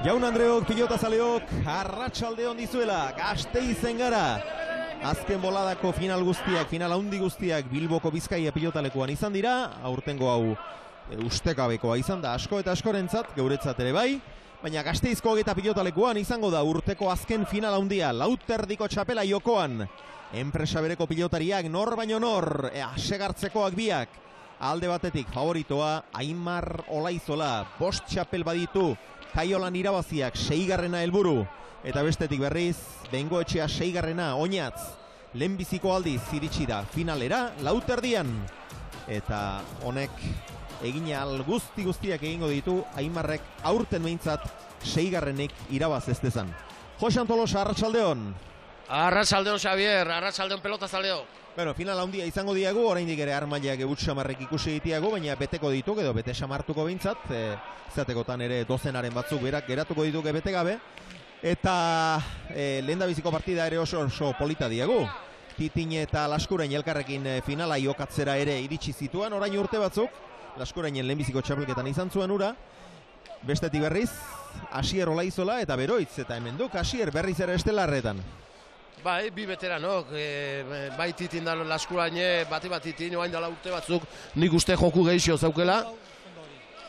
Jaun Andreok, pilotazaleok, arratsaldeon dizuela, Gasteizen gara. Azken boladako final handi guztiak Bilboko Bizkaia pilotalekuan izan dira. Aurtengo hau ustekabekoa izan da asko eta askorentzat, geuretzat ere bai. Baina Gasteizko eta pilotalekuan izango da urteko azken final handia, lauterdiko txapela jokoan. Enpresa bereko pilotariak nor baino nor, asegartzekoak biak. Alde batetik favoritoa Aimar Olaizola, 5 txapel baditu, Kaiolan irabaziak 6garrena helburu. Eta bestetik berriz, Bengoetxea 6garrena, oinatz. Lehenbiziko aldiz iritsi da finalera, lauterdian. Eta honek egina guztiak egingo ditu, Aimarrek aurten behintzat 6garrenik irabaz ez dezan. Joxan Tolosa, arratsaldeon. Arratsaldeon Xavier, arratsaldeon pelotazaleo. Bueno, final handia izango diagu, oraindik ere armailak Xamarrek ikusi ditiago, baina beteko dituk edo bete xamartuko behintzat, zatekotan ere dozenaren batzuk berak geratuko dituke bete gabe. Eta lehendabiziko partida ere oso polita diagu. Titin eta Laskurain elkarrekin finala jokatzera ere iritsi zituen, orain urte batzuk. Laskurainen lehenbiziko txapelketan izan zuen ura. Bestetik berriz, Asier Olaizola eta Beroitz, eta hemen duk Asier berriz ere estelarretan. Bai, bi veteranok, bai Titin da Laskuraine, bat Titin, oain dela urte batzuk, nik uste joku gehixo zaukela.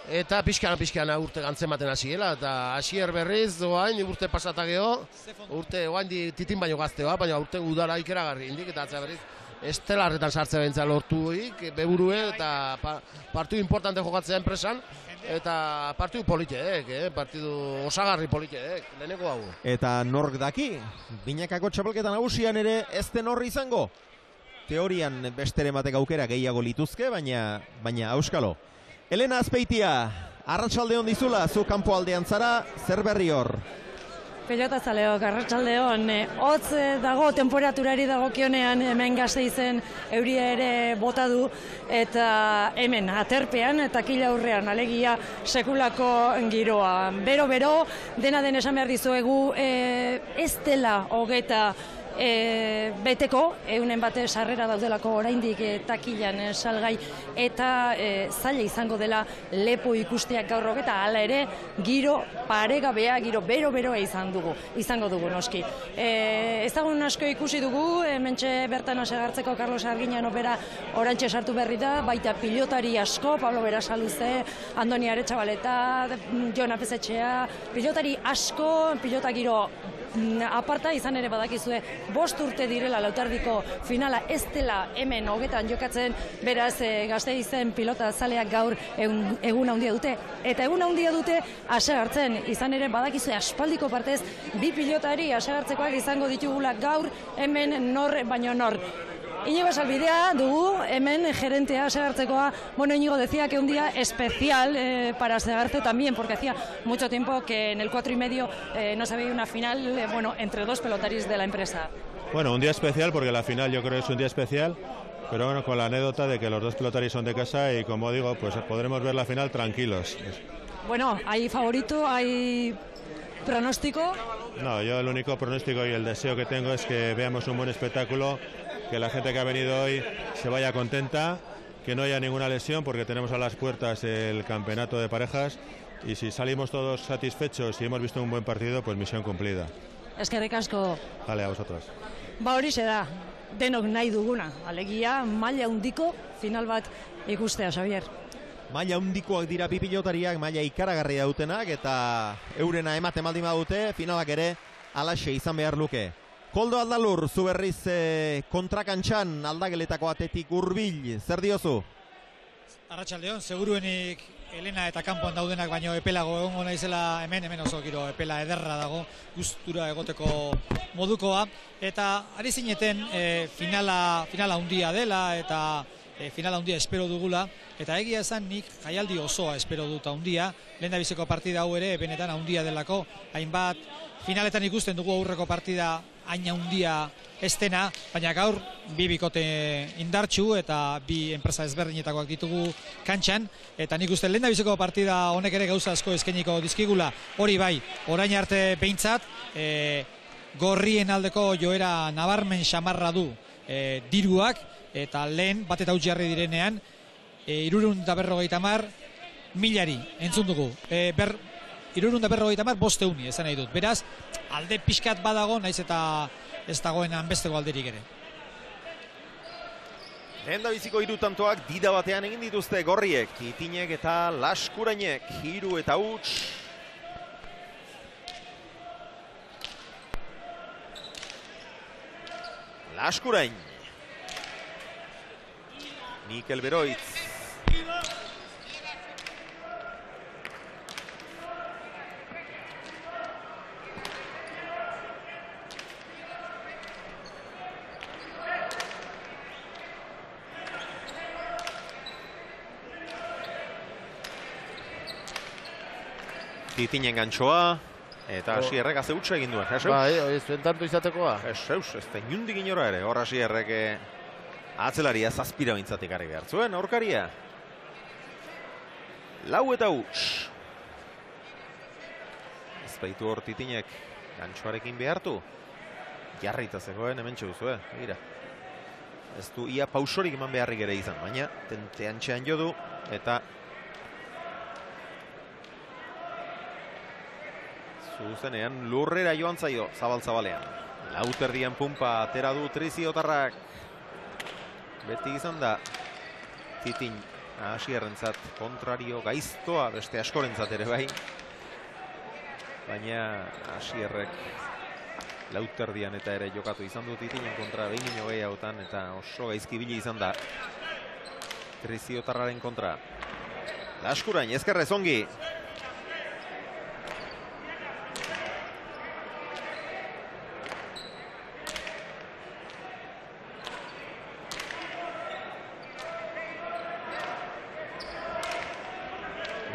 Eta pixkana urte gantzematen hasiela, eta Asier berriz, oain urte pasatageo, urte oain Titin baino gazteoa, baina urte udara ikeragarri indik, eta atzea berriz, estelarretan sartze bentza lortuik, beburue, eta partidu importante jokatzea enpresan, eta partidu politeek, partidu osagarri politeek, leheneko hau. Eta nork daki, binakako txapelketan nagusian ere ez den horri izango. Teorian besteren batek aukera gehiago lituzke, baina auskalo. Elena Azpeitia, arratsaldeon dizula, zu kanpo aldean zara, zer berri hor? Pelotazaleok, arratsaldeon, hotz dago temperaturari dagokionean hemen Gasteizen euria ere bota du eta hemen aterpean eta kila aurrean alegia sekulako giroa. Bero, dena den esan behar dizuegu ez dela hogeta beteko, eunen bate sarrera daudelako oraindik takilan salgai eta zaila izango dela lepo ikusteak gaur hogeta, hala ere giro paregabea, giro bero-beroa izango dugu noski. Ezagun asko ikusi dugu, hementxe bertan asegartzeko Carlos Arginan opera orantxe sartu berri da, baita pilotari asko, Pablo Berasaluze, Andoni Aretxabaleta, Jon Apezetxea, pilotari asko, pilota giro aparta izan ere badakizue 5 urte direla lautardiko finala ez dela hemen hogetan jokatzen, beraz Gasteizen pilota zaleak gaur egun handia dute eta egun handia dute asegartzen, izan ere badakizue aspaldiko partez bi pilotari asegartzekoak izango ditugula gaur hemen nor baino nor. Iñigo Salbidea dugu, hemen gerentea asegartzekoa. Bueno, Iñigo decía que un día especial para Asegarce también, porque hacía mucho tiempo que en el 4,5 no se veía una final entre dos pelotaris de la empresa. Bueno, un día especial porque la final yo creo que es un día especial, pero bueno, con la anécdota de que los dos pelotaris son de casa y como digo, pues podremos ver la final tranquilos. Bueno, ¿hay favorito? ¿Hay pronóstico? No, yo el único pronóstico y el deseo que tengo es que veamos un buen espectáculo, que la gente que ha venido hoy se vaya contenta, que no haya ninguna lesión porque tenemos a las puertas el campeonato de parejas y si salimos todos satisfechos y hemos visto un buen partido, pues misión cumplida. Eskerrik asko. Vale, a vosotros. Horixe da, denok nahi duguna, alegia maila handiko final bat ikustea, Xavier. Maila handikoak dira bi pilotariak, maila ikaragarria dutenak eta eurena ematen baldin badute, finalak ere alaxe izan behar luke. Koldo Aldalur, zu berriz kontrakantxan aldageletako atetik hurbil, zer diozu? Arratsaldeon, seguruenik Elena eta kanpoan daudenak baino epelago egongo naizela hemen oso giro epela ederra dago, gustura egoteko modukoa eta ari zineten finala handia dela eta finala handia espero dugula eta egia esan nik jaialdi osoa espero dut handia, lehendabiziko partida hau ere benetan handia delako, hainbat finaletan ikusten dugu aurreko partida hain handia estena, baina gaur bi bikote indartsu eta bi enpresa ezberdinetakoak ditugu kantxan, eta nik uste lehendabiziko partida honek ere gauza asko eskainiko dizkigula, hori bai, orain arte behintzat, gorrien aldeko joera nabarmen xamarra du diruak, eta lehen bat eta utzi jarri direnean, 350.000 entzun dugu, 350 bost euni, esan nahi dut. Beraz, alde pixkat badago, naiz eta ez dagoen hanbesteko alderik ere. Lehen da biziko 3 tantoak dida batean egin dituzte gorriek. Titinek eta Laskurainek, 3 eta huts. Laskurain. Mikel Beroitz. Titinen gantxoa, eta Asierrek haze hutsa egin duen. Bai, zuen tanto izatekoa. Ez da inundik inora ere, hor Asierrek atzelaria zazpira bintzatik ari behar zuen, aurkaria. 4 eta huts. Ez baitu hor Titinek gantxoarekin behartu. Jarrita zegoen, hemen txuzue, egira. Ez du ia pausorik eman beharrik ere izan, baina tentean txean jo du, eta zuzenean lurrera joan zaio zabal-zabalean. Lauterdian pumpa atera du Triziotarrak. Beti izan da Titin Asierrentzat kontrario gaiztoa, beste askorentzat ere bai. Baina Asierrek Lauterdian eta ere jokatu izan du Titinen kontra behin gehiagotan, eta oso gaizkibili izan da Triziotarraren kontra. Laskurain, ezkerrez ongi.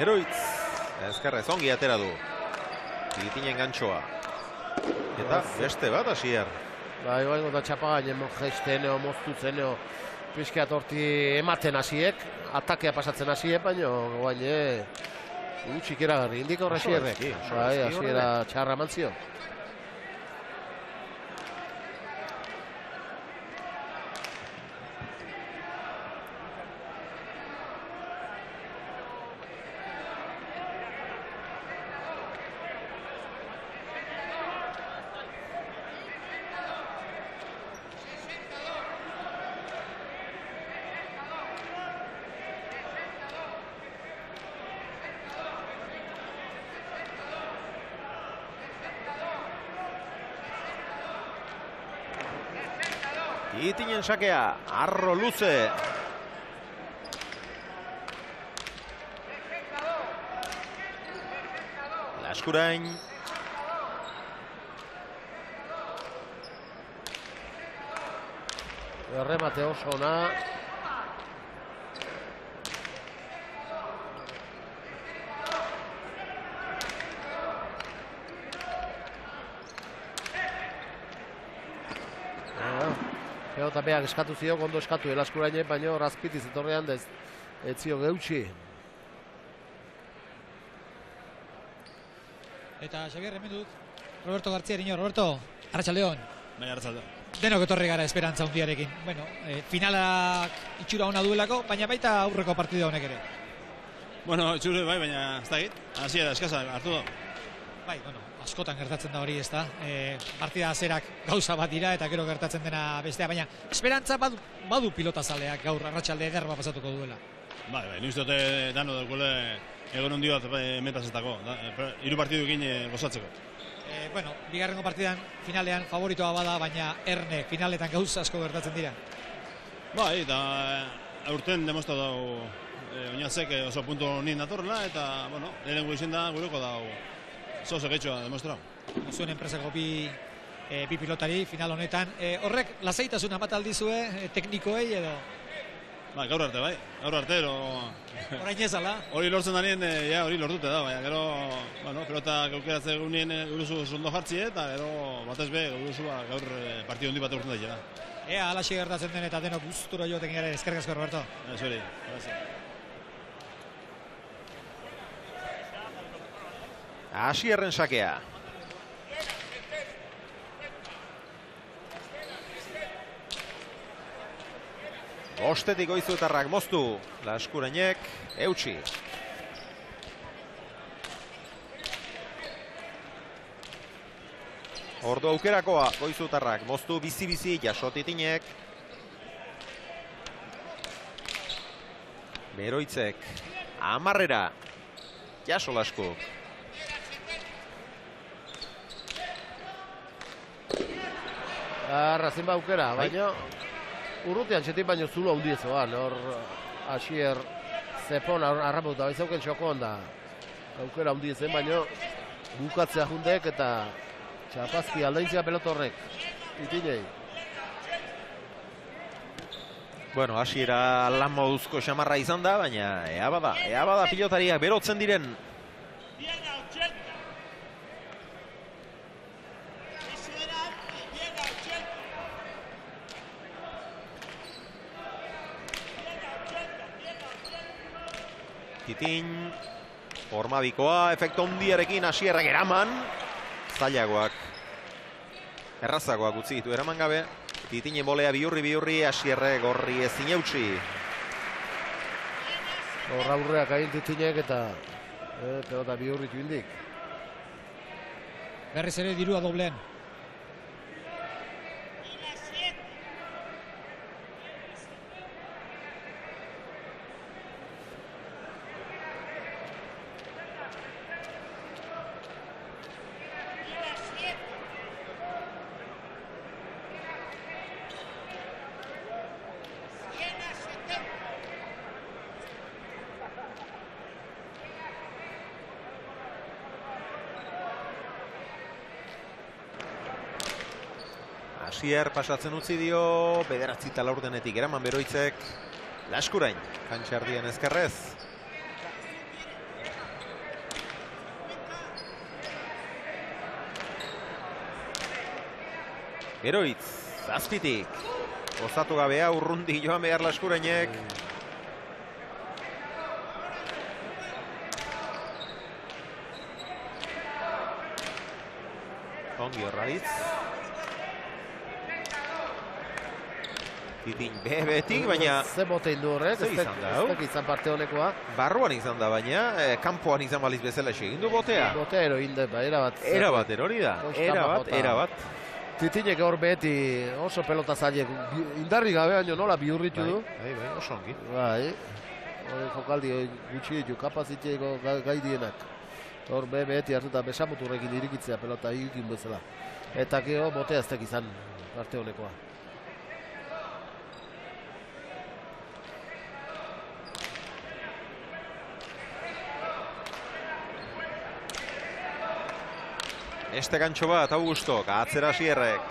Beroitz, ezkerrez ongi atera du. Titinen gantxoa. Eta beste bat Asier. Bai, da txapagainen gesten eo, moztutzen eo, pixkat horti ematen hasiek, atakea pasatzen hasiek, baina guain utxik eragarri, indiko hor Asierrek. Bai, Asiera txarra mantzio. Titinen sakea, arro luze. Laskurain. Erremate oso ona. Eta beak eskatu zio, gondo eskatu Laskuraine, baina Razpitiz etorrean ez zio geutxi. Eta Xabier, hemen dut, Roberto García Riño. Roberto, arratsaldeon. Bai, arratsaldeon. Denok etorri gara esperantza hundiarekin. Bueno, finalak itxura ona duelako, baina baita aurreko partida honek ere. Bueno, itxura bai, baina ez da egit. Hasiera eskasa hartu da. Bai, bueno, askotan gertatzen da hori, ez da. Partida zerak gauza bat dira eta gero gertatzen dena bestea, baina esperantza badu pilotazaleak gaur arratsalde eder bat pasatuko duela. Bai, nik uste dute dano daukole egon hundi bat metazetako, 3 partiduekin gozatzeko. Bueno, bigarrengo partidan finalean favoritoa bada, baina erne finaletan gauza asko gertatzen dira. Bai, eta aurten demostra dago oinatzek oso puntu nien datorrela, eta, bueno, lehenengo izin da gureko dago zozo getxoa demostrau. Zuen enpresako bi pilotari final honetan. Horrek lasaitasuna bat aldizue teknikoei edo? Ba, gaur arte bai, gaur arte orain ezala? Hori lortzen danien, ja hori lortute da, baina gero, bueno, pelota gaukeratzen egunien guruzu zondo jartzie, eta gero batez be, guruzu gaur partidu hondi bat urten daia. Ea, alaxi gertatzen den eta denok gustura joaten garen, eskerrik asko, Roberto. Zuri, Asierren sakea. Bostetik Goizuetarrak moztu, Laskurainek eutsi. Ordu aukerakoa, Goizutarrak, moztu bizi-bizi, jaso Titinek. Beroitzek, Amarrera, jaso Laskuk. Arrazin ba aukera, baina urrutian txetin baino zulo handi ezoan, hor Asier Zepon arraputa baizauken txoko onda. Aukera handi ezen, baina bukatzea jundek eta txapazki aldaintzia pelotorrek. Titinei. Bueno, hasiera lan moduzko xamarra izan da, baina ea bada pilotariak berotzen diren. Titin, formabikoa, efektu hondiarekin Asierrek eraman. Zailagoak, errazagoak utzi ditu eraman gabe. Titinen bolea bihurri, Asierrek gorri ezin eutsi. Horra aurreak hain Titinek eta pelota bihurritu indik. Berriz ere dirua doblean. Asier pasatzen utzi dio, 9:04 eraman Beroitzek, Laskurain, kantxardien ezkerrez. Beroitz, zazpitik, osatu gabea, urrundi joan behar Laskurainek. Ongi Horraitz. Titin behetik, baina... Ze bote indu horrek, ez izan parte honekoa. Barruan izan da, baina kanpoan izan baliz bezala egin du botea. Botea ero inde, erabat. Erabat, erori da. Erabat. Titinek gaur beti oso pelota zailek indarri gabe, baino nola bihurritu du. Bai, oso ongi. Bai, jokaldi gutxi ditu, kapaziteko gai dienak. Hor beti hartuta besamuturrekin irikitzea pelota ikin bezala. Eta gero botea aztek izan parte honekoa. Este gantxo bat, Augustok, atzera Asierrek.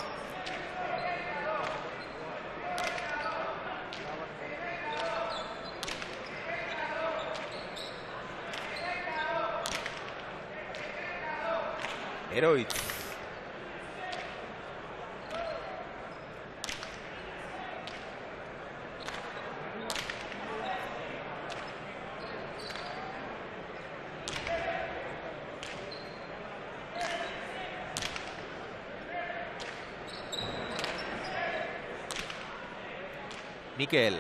Beroitz. Mikel.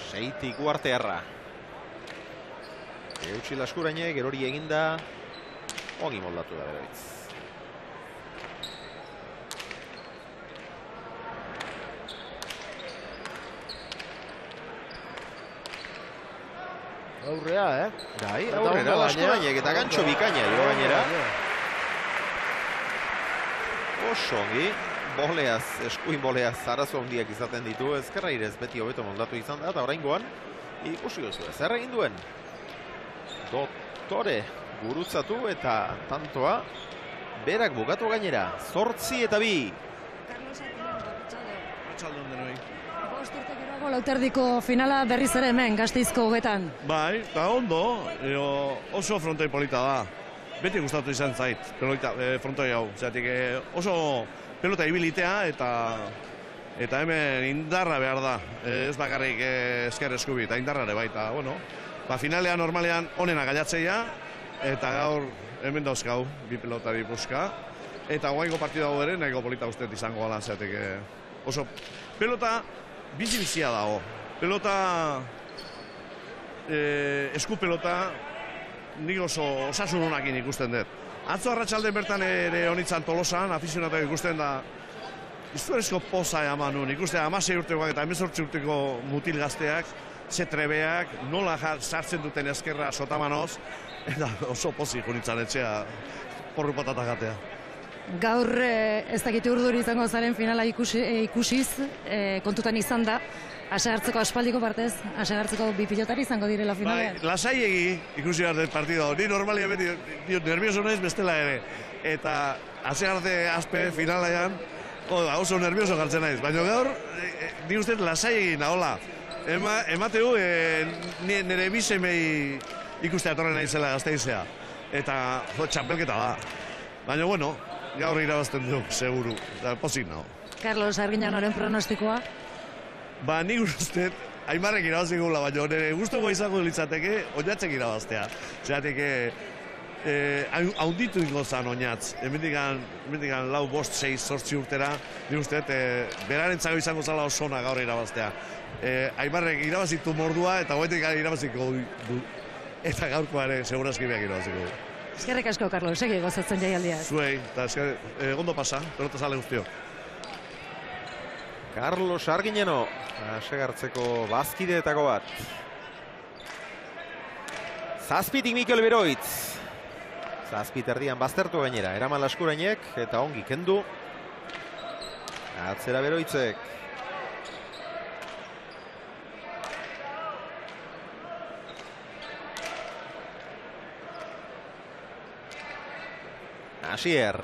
Seitik uartearra. Eutsi Laskurainek, erori eginda. Ongi moldatu da Beroitz. Aurrea, Bai, aurrera Laskurainek eta gantxo bikaina jo gainera. Oso ongi, boleaz, eskuin boleaz arazo handiak izaten ditu, ezkerra irez beti hobeto moldatu izan da, eta oraingoan ikusi duzu, zer egin duen. Doktore gurutzatu eta tantoa berak bukatu gainera, 8-2. Arratsaldeon denoi. Bost urte geroago Lauterdiko finala berriz ere hemen Gasteizko hogetan. Bai, eta ondo, oso frontoi polita da. Beti gustatu izan zait, frontoi hau. Zeratik oso pelota ibilitea eta hemen indarra behar da. Ez bakarrik esker eskubi eta indarrare baita. Bueno, finalean normalean onena gaiatzeia eta gaur hemen dauzkau, bi pelotari buska. Eta guaingo partida hau ere nahiko polita uste izango gala. Zeratik oso pelota bizi-bizia dago. Pelota eskupelota nik oso osasun honakin ikusten dut. Atzo arratsalden bertan ere honitzan Tolosan, afizionatak ikusten da izugarrizko poza eman nuen, ikusten 16 urtekoak eta 18 urteko mutil gazteak, ze trebeak, nola sartzen duten eskerra sotamanoz, eta oso pozik honitzan etxea porru patata jatea. Gaur ez dakit urduri izango zaren finala ikusiz, kontutan izan da, asegartzeko aspaldiko partez, asegartzeko bi pilotari izango direla finalean. Bai, lasaiegi ikusi behar dut partido, ni normalia beti nervioso naiz bestela ere, eta asegarte azpe finalean, oso nervioso galtzen naiz, baina gaur, ni uste lasaiegi nahola. Emateu, nire bisemei ikustea torren naizela Gasteizea, eta txapelketa da. Baina, bueno, gaur irabazten duk, seguru, eta pozik nago. Carlos Arguiñanoren pronostikoa? Ba, nik uste, Aimarrek irabaziko gula, baina nire guztuko izango litzateke, oinatzek irabaztea. Zeratik, haunditu ingo zan oinatz. Hemendikan 4, 5, 6, 8 urtera, nik uste, berarentzako izango zala osona gaur irabaztea. Aimarrek irabazitu mordua, eta goetik irabaziko du. Eta gaurkoa ere, segurazki beak irabaziko du. Eskerrik asko, Carlos, segi gozatzen jaialdia. Zuei, eta ondo pasa, pelota sale guztiok. Carlos Arguiñano, asegartzeko bazkideetako bat. Zazpitik Mikel Beroitz. Zazpit erdian baztertu gainera, eraman Laskurainek, eta ongi kendu. Atzera Beroitzek. Asier.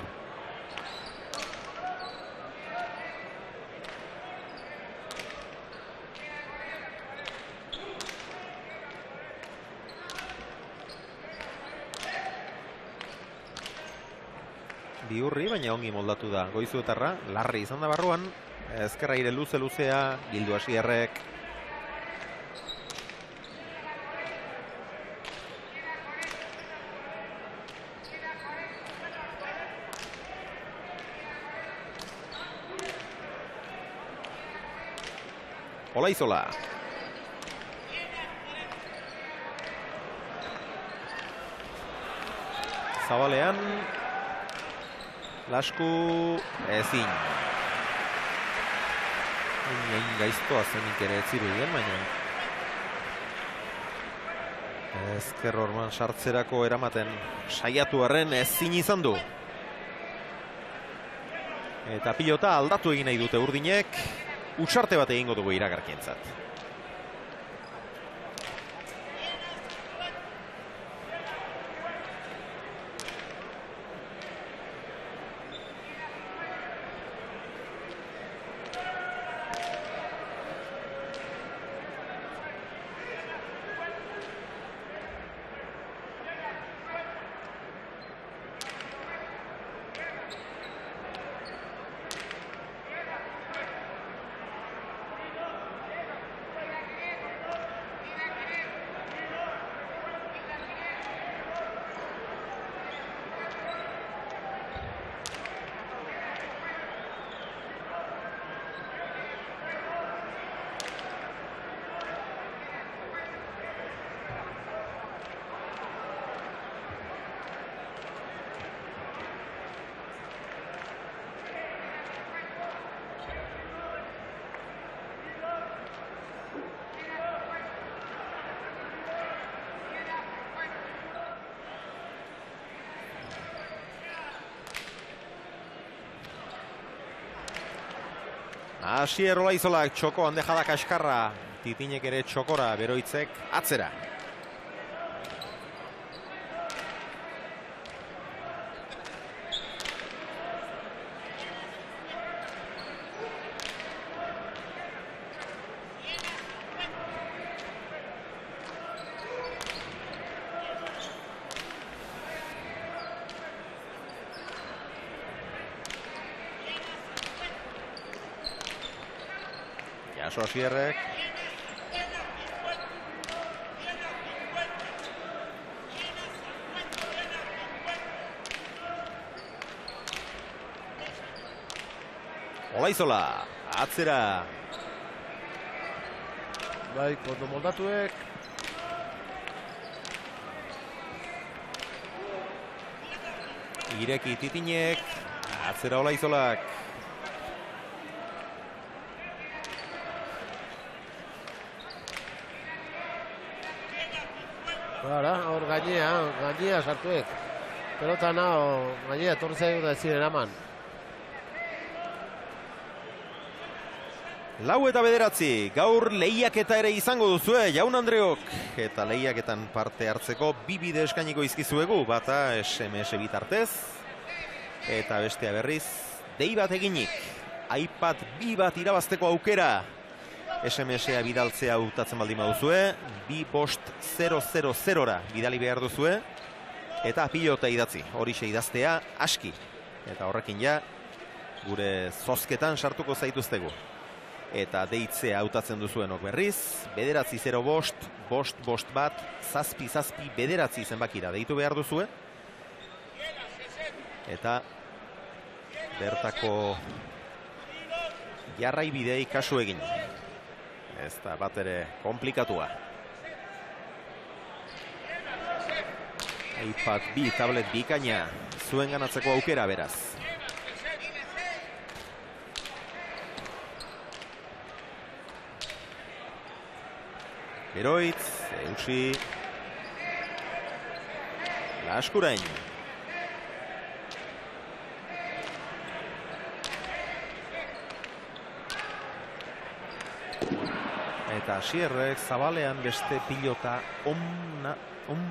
Biurri, baina ongi moldatu da Goizuetarra, larri izan da barruan, ezkerra ire luzea, Gildu Asierrek. Olaizola. Zabalean. Lasku ezin. Hain gaiztoa zenik ere etzirudien, baina ezker orman sartzerako eramaten saiatu arren ezin izan du. Eta pilota aldatu egin nahi dute urdinek. Utsarte bat egingo dugu iragarkientzat. Asier Olaizolak txoko handejada kaskarra, Titinek ere txokora, Beroitzek atzera. Jaso Asierrek. Olaizola, atzera. Bai, kondo moldatuek. Ireki Titinek, atzera Olaizolak. Hor gainea sartuek. Pelota nao, gainea, etorri zaio da ez ziren eman. 4:09, gaur lehiaketa ere izango duzue, Jaun Andreok. Eta lehiaketan parte hartzeko bi bide eskainiko izkizuegu, bata SMS bitartez. Eta bestea berriz, dei bat eginik, iPad 2 bat irabazteko aukera. SMS-a bidaltzea hautatzen baldin baduzue, 2500-ra bidali behar duzue. Eta pilota idatzi, horixe idaztea aski. Eta horrekin ja, gure zozketan sartuko zaituztegu. Eta deitzea hautatzen duzuenok berriz, 9-0-5-5-1 zenbakira deitu behar duzue. Eta bertako jarraibidei kasu egin. Ez da bat ere komplikatua. iPad 2 tablet bikaina zuen ganatzeko aukera beraz. Beroitz, Eutsi, Laskurain. Eta Asierrek zabalean beste pilota on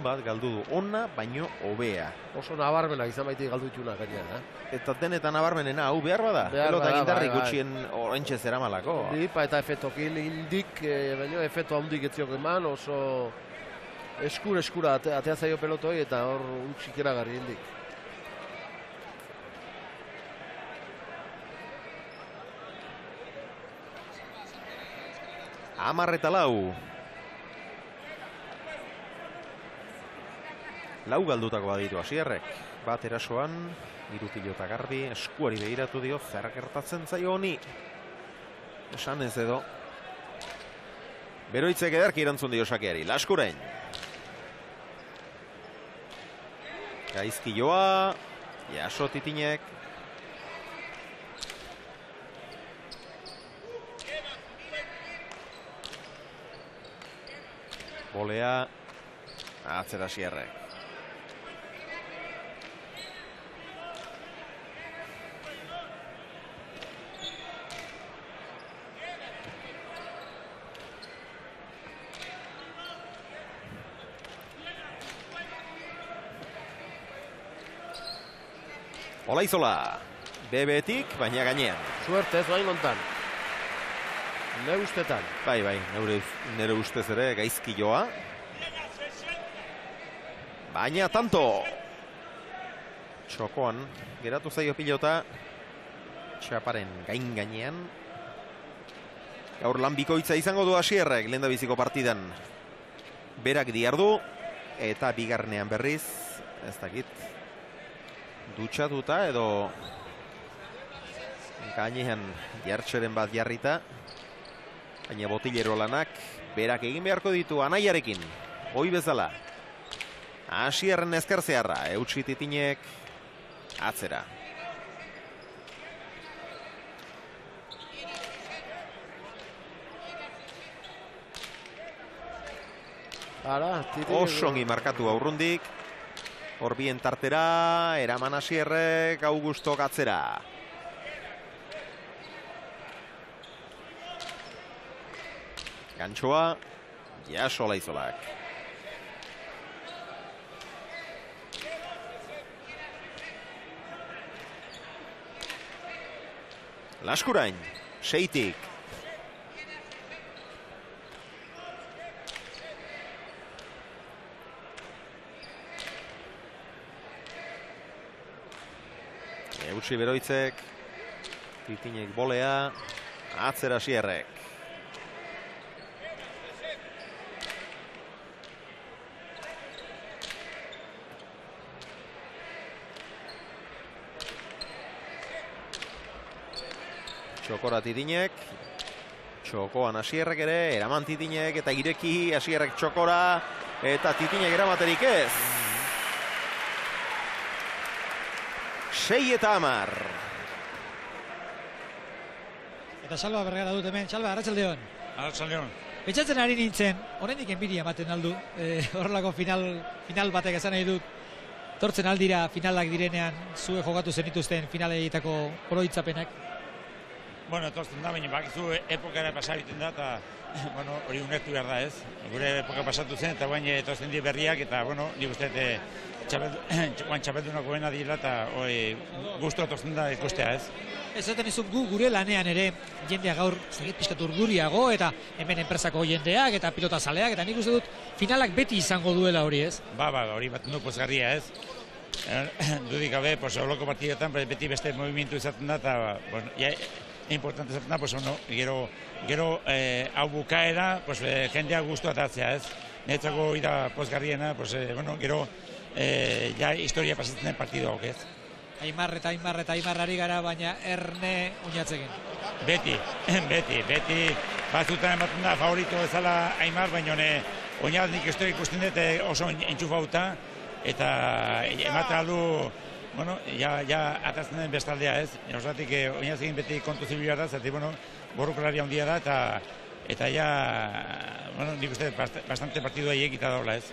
bat galdu du. Ona baino hobea. Oso nabarmenak izan baitik galdu dituna gainera. Eta denetan nabarmenena hau behar bada. Pelota gindarrik gutxien oraintxe zeramalako. Dipa eta efetokin hildik, baino efeto handik etziok eman, oso eskura atea zaio pelotoi eta hor utxik eragarri hildik. Amarreta lau. Lau galdutako baditu Asierrek. Bat erasoan, 3 pilota garbi, eskuari behiratu dio, zer gertatzen zaio honi. Esan ez edo. Beroitzek ederki erantzun dio sakeari, Laskurain. Gaizki joa, jaso Titinek. Bolea, atzera Asierrek. Olaizola, bebetik, baina gainean. Suerte ez bain kontan. Ne ustetan. Bai, nire ustez ere gaizki joa. Baina tanto. Txokoan, geratu zaio pilota. Txaparen gainean. Gaur lan bikoitza izango du Asierrek, lehendabiziko partidan. Berak diardu, eta bigarnean berriz, ez dakit. Dutxatuta edo gainean jartxeren bat jarrita. Baina botilero lanak berak egin beharko ditu anaiarekin. Hoi bezala. Asierren ezkerzearra, Eutsi Titinek atzera. Osongi markatu aurrundik. Horbien tartera, eraman Asierrek, Augusto atzera. Gantxoa, jaso Olaizolak. Laskurain, Seitik. Eutsi Beroitzek, Titinek bolea, atzera Asierrek. Txokora Titinek, txokoan Asierrek ere, eraman Titinek eta ireki Asierrek txokora, eta Titinek eramaterik ez. 6-10. Eta Salva bergara dut hemen. Salva, arratsaldeon. Arratsaldeon. Pentsatzen ari nintzen, oraindik enbidia ematen aldu, horrelako final batek esan nahi dut, tortzen aldira finalak direnean, zue jokatu zenituzten finaleietako oroitzapenak. Bueno, tortzen da, baina bakizu epokara pasabiten da, eta bueno, hori unertu behar da ez. Gure epoka pasatu zen, eta baina tortzen di berriak, eta bueno, nik uste txapeldunak goena dira, eta guztua tortzen da ikustea ez. Ezaten izun gure lanean ere jendea gaur zegit pizkatu urduriago eta hemen enpresako jendeak eta pilota zaleak eta nik uste dut finalak beti izango duela hori ez? Ba, hori bat du pozgarria ez. Dudik gabe, holoko partidetan beti beste movimentu izaten da eta bueno, importante izaten da, gero hau bukaera jendea guztua atatzea ez. Niretzako ida pozgarriena, gero historia pasatzen den partidu hau ez. Aimar ari gara, baina erne oinatzekin. Beti. Batzutan ematen da favorito bezala Aimar, baina oinat nik ez ikusten dut oso entxufauta, eta ematen aldu, ja atatzen den bestaldea ez. Osatik oinatzekin beti kontu zibila da, zati, borrokalaria handia da, eta nik uste bastante partidua egita daula ez.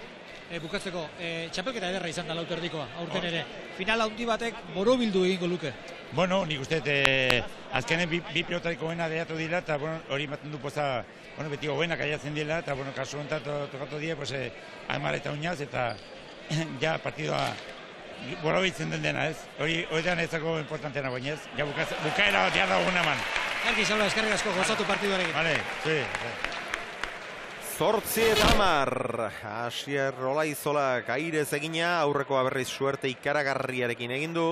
Bukatzeko, txapelketa ederra izan da lauterdikoa, aurten ere. Final handi batek borobildu egingo luke. Bueno, nik uste azkenen bi pilotariko goena deiatu dira, eta hori ematen du poza, beti goenak aiatzen dira, eta kasu honetan tokatu dira, Aimar eta Oinaz, eta ja partidua borobiltzen den dena ez. Hori da netzako importanteena bainez, ja bukaera bat da guna eman. Erki, Salva, eskerrik asko, gozatu partiduarekin. Vale, sí. 8-10. Asier Olaizolak airez egina, aurrekoa berriz suerte ikaragarriarekin egin du.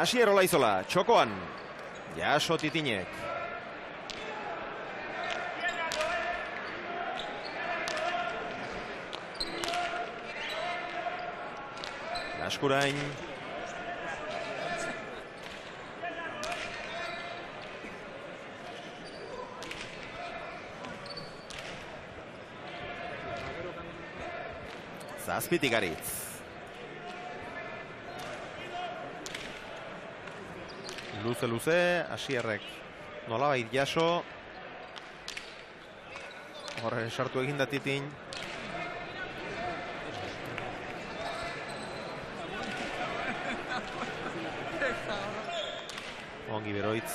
Asier Olaizola, txokoan, Jaso Titinek. Laskurain. Zazpitik Aritz. Luze, Asierrek nolabait Jaso. Horre sartu egin da Titin. Ongi Beroitz.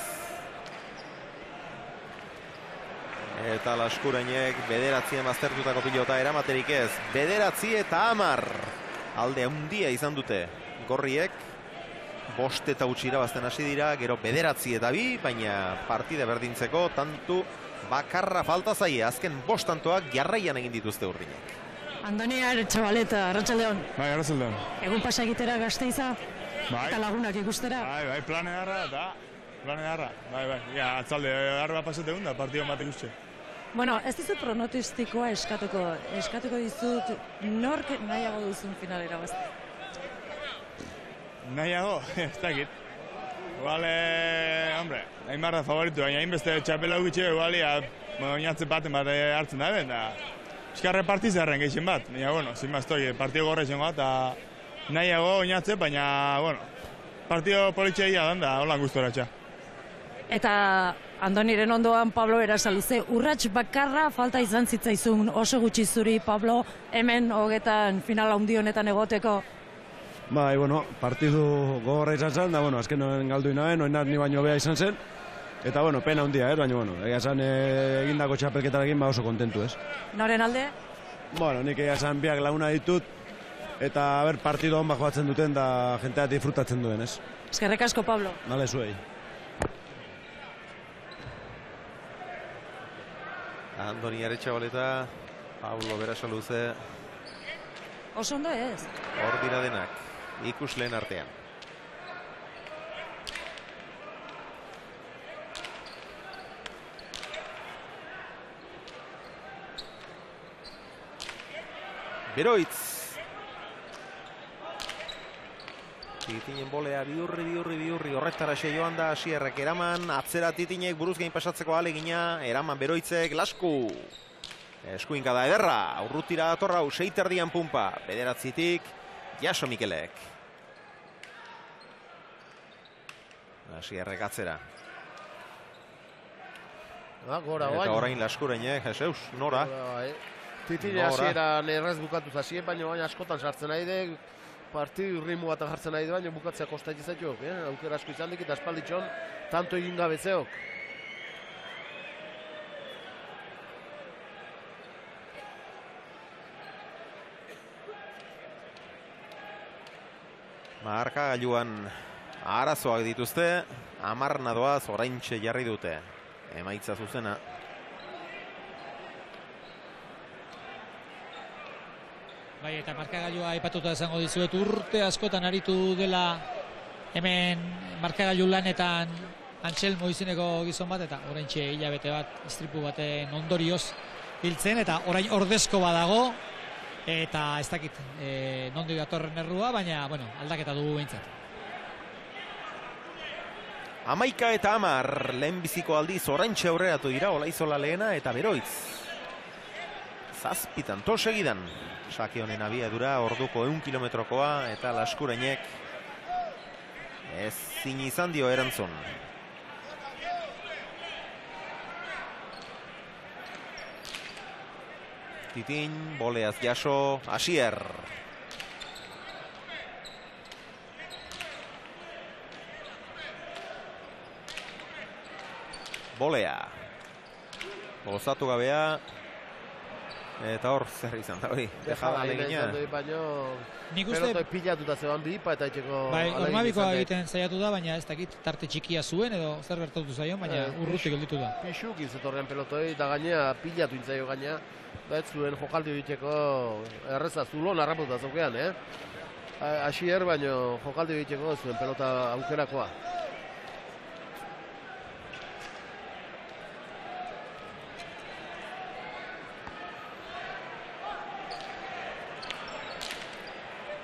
Eta Laskurainek 9 baztertutako pilota eramaterik ez. 9-10. Alde handia izan dute gorriek. 5 eta utzi irabazten hasi dira, gero 9-2, baina partida berdintzeko tantu bakarra falta zaie. Azken 5 tantoak jarraian egin dituzte Urdinek. Andoni Arretxabaleta, arratsaldeon. Bai, arratsaldeon. Egun pasa egitera Gasteiza, eta lagunak ikustera. Bai, planearra. Bai, ja, atzalde, arba pasategun da, partido bat ikustxe. Bueno, ez dizut pronostikoa eskatuko dizut nork nahiago duzun finalera bazte. Nahiago, ez dakit. Igual, hombre, Aimar da favoritu, baina hainbeste txapela gutxe, igual, oinatze baten bat hartzen da, eta eskarre partizarren gehien bat. Baina, bueno, sin maztoi, partido gorra izango, eta nahiago oinatze, baina, bueno, partido politxeia da, holan guztoratxa. Eta Andoniren ondoan Pablo Berasaluze, urrats bakarra falta izan zitzaizun oso gutxi zuri, Pablo, hemen hogetan final handi honetan egoteko. Bai, bueno, partidu gogorra izan zen, da, bueno, azken galdu inaben, oinar ni baino bea izan zen, eta, bueno, pena handia, baina, bueno, esan egindako txapelketarekin ba oso kontentu, ez. Noren alde? Bueno, nik esan biak laguna ditut, eta, partidu hon joatzen duten, da, jentea disfrutatzen duen, ez. Eskerrik asko, Pablo. Nale zuei. Andoni Arretxabaleta, Pablo Berasaluze. Oso ondo ez. Hor dira denak. Ikusleen artean. Beroitz. Titinen bolea biurri, horretaraxe joan da Asierrek eraman, atzera Titinek buruz gain pasatzeko alegina, eraman Beroitzek, Lasku. Eskuinka da ederra, urrutira datorra, 6 punpa, 9 Jaso Mikelek. Asierrek atzera. Gora, eta orain Laskurenek, Jeseus, nora. Titine hasieran errez bukatu zasien, baina baina askotan sartzen nahi de, partidu ritmo bat jartzen nahi de, baina bukatzea kostaiti zaituok, aukera asko izan dik, eta espalditxon, tanto egin gabetzeok. Markagailuan arazoak dituzte, 10 doaz oraintxe jarri dute. Emaitza zuzena. Bai, eta markagailua aipatuta izango dizuet, urte askotan aritu dela hemen markagailu lanetan Antxelmo izeneko gizon bat, eta oraintxe hilabete bat istripu baten ondorioz hiltzen, eta orain ordezko badago, eta ez dakit nondik datorren errua, baina bueno, aldaketa dugu behintzat. 11 eta 10, lehenbiziko aldiz oraintxe aurreratu dira Olaizola lehena eta Beroitz. 7 to segidan. Sake honen abiadura orduko 100 kilometrokoa eta Laskurenek ezin izan dio erantzun. Titin, boleaz Jaso, Asier. Bolea. Gozatu gabea. Eta hor zer izan da hori. Dejada alegina. Pelotoi pilatuta zeban bipa eta etxeko... Bai, ormabikoa egiten zaiatu da, baina ez dakit tarte txikia zuen edo zer gertatu zaion, baina urrutik gelditu da. Pixuk izetorrean pelotoi, da gainea pilatu intzaio gainea. Da ez zuen jokaldi egiteko erreza zulon harraputa zaukean, Asier, baino jokaldi egiteko zuen pelota aukerakoa.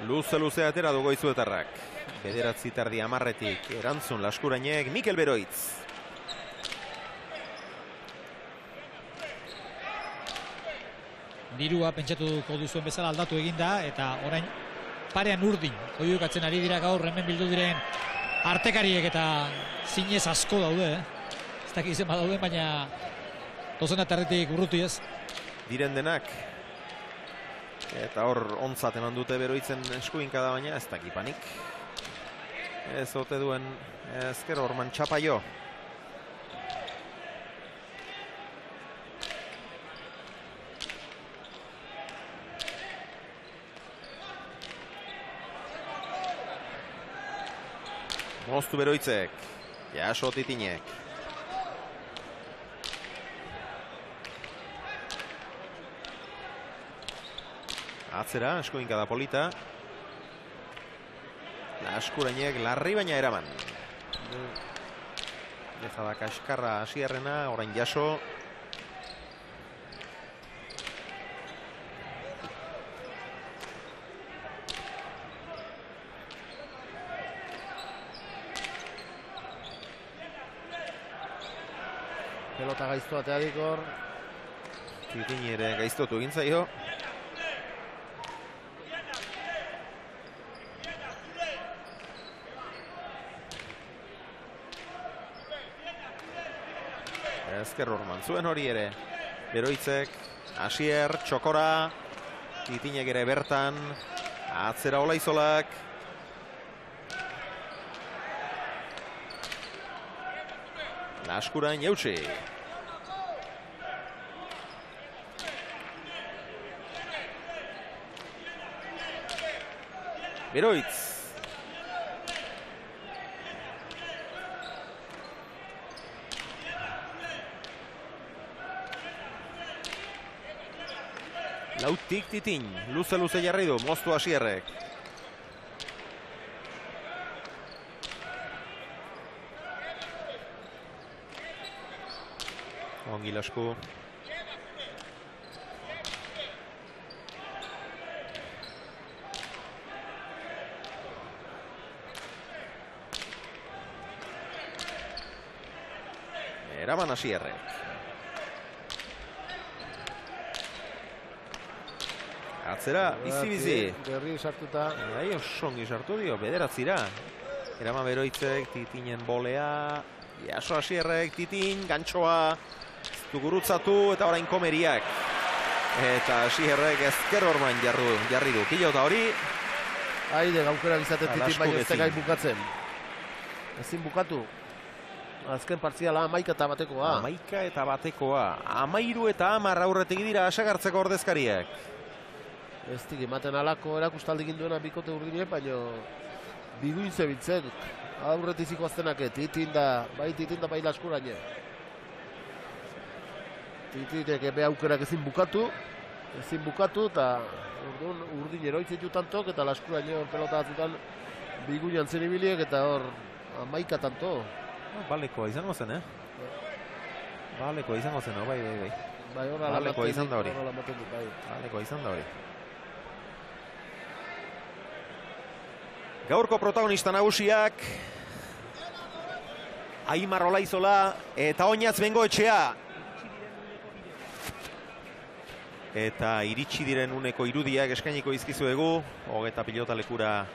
Luze atera du Goizuetarrak. 9:30 10 erantzun Laskurainek, Mikel Beroitz. Dirua pentsatuko duzuen bezala aldatu eginda, eta orain parean urdin oiukatzen ari dira gaur hemen bildu diren artekariek, eta zinez asko daude, ez dakit izen badaude, baina dozena terretik urruti ez. Diren denak. Eta hor ontzat eman dute Beroitzen eskuinka da, baina ez dakipanik. Ez ote duen ezker Orman Txapaio. Moztu Beroitzek. Jaso Titinek. Atzera, eskuinka da polita. Laskurainek larri baina eraman. Dejada kaskarra Asierrena, orain Jaso. Pelota gaiztu ateadik hor. Titini ere gaiztotu egin zaio. Ezker Orman zuen hori ere. Beroitzek, Asier, Txokora, Titinek ere bertan, atzera Olaizolak. Laskurain eutsi. Beroitz. Lautik Titin, luze jarri du, moztu Asierrek. Ongi Lasku. Eraman Asierrek. Atzera, bizi-bizi. Gerri sartuta. Oso ongi sartu dio, bederatzira. Eraman Beroitzek, Titinen bolea. Jaso Asierrek, Titin, gantxoa. Gurutzatu eta orain Komeriak. Eta Asierrek ezker orman jarri du. Pilota hori. Haide, gaukerak izaten Titin baino ez gai bukatzen. Ezin bukatu. Azken partziala 11 eta batekoa. 11 eta batekoa. 13 eta 10 aurretik dira asagartzeko ordezkariak. Ez dik ematen alako erakustaldikin duena bikote Urdine, baino biguin zebitzen. Aurretik zikoaztenak, Titin da bai Laskuraine. Titinek ebe aukerak ezin bukatu eta Urdin eroitzen jutantok eta Laskuraine pelota batzutan biguinan zen ibiliek eta hor 11 tanto. Balekoa izango zen, Balekoa izango zen, bai. Balekoa izan da hori. Balekoa izan da hori. Gaurko protagonista nagusiak Aimar Olaizola eta Oñatz Bengoetxea. Eta iritsi diren uneko irudiak eskainiko izkizuegu. Hogeta pilotalekura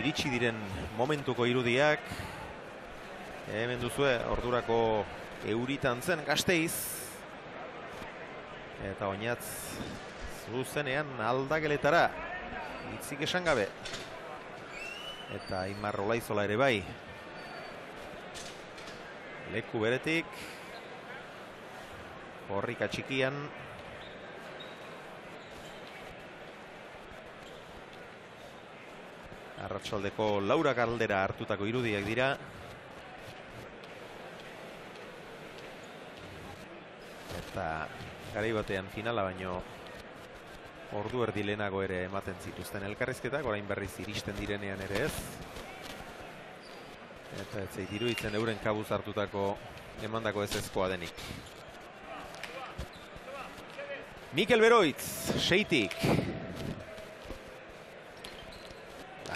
iritsi diren momentuko irudiak. Hemen duzue, ordurako euritan zen Gasteiz. Eta Oñatz zuzenean aldageletara. Itzik esan gabe. Eta Aimar Olaizola ere bai. Leku beretik. Korrika txikian. Arratsaldeko Laura Galdera hartutako irudiak dira. Eta garai batean finala baino ordu erdi lehenago ere ematen zituzten elkarrizketak, orain berriz iristen direnean ere ez. Eta ez zait iruditzen euren kabuz hartutako emandako ezezkoa denik. Mikel Beroitz, seitik.